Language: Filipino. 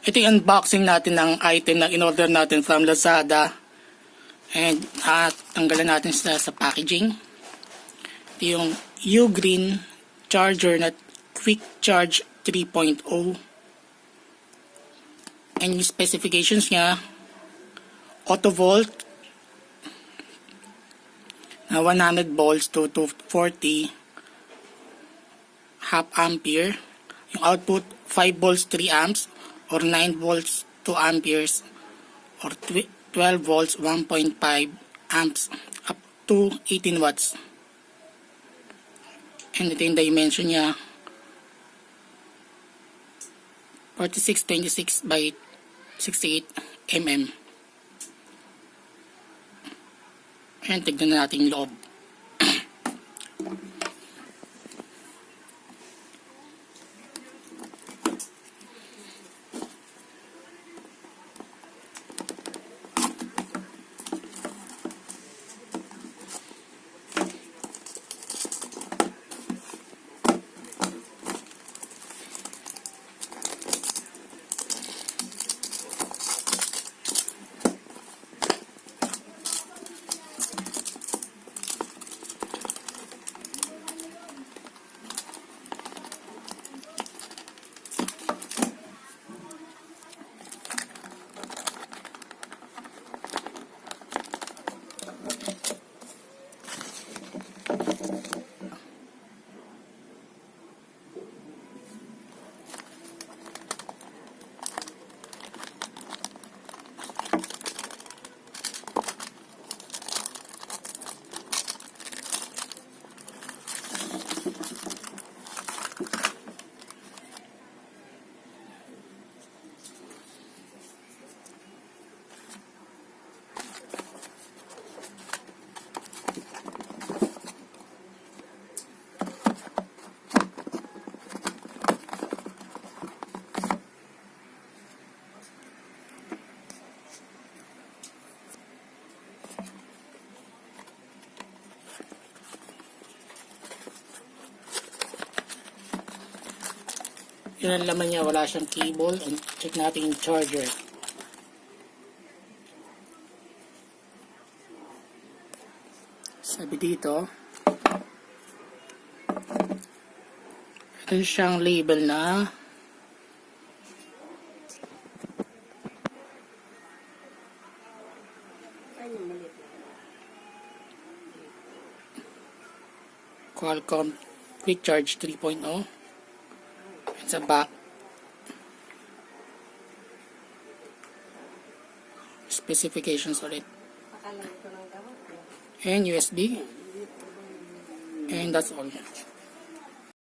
Ito yung unboxing natin ng item na in-order natin from Lazada. And tanggalan natin sila sa packaging. Ito yung uGreen charger na quick charge 3.0. And yung specifications niya, auto volt na 100 volts to 240 half ampere. Yung output 5 volts 3 amps or 9 volts 2 amperes or 12 volts 1.5 amps up to 18 watts. And ito yung dimension niya, 4626 by 68 mm. And tignan na natin yung loob. Yun ang laman niya, wala siyang cable. And check natin yung charger. Sabi dito, ito siyang label na Qualcomm Quick Charge 3.0. Sa back, specifications ulit, and USB, and that's all.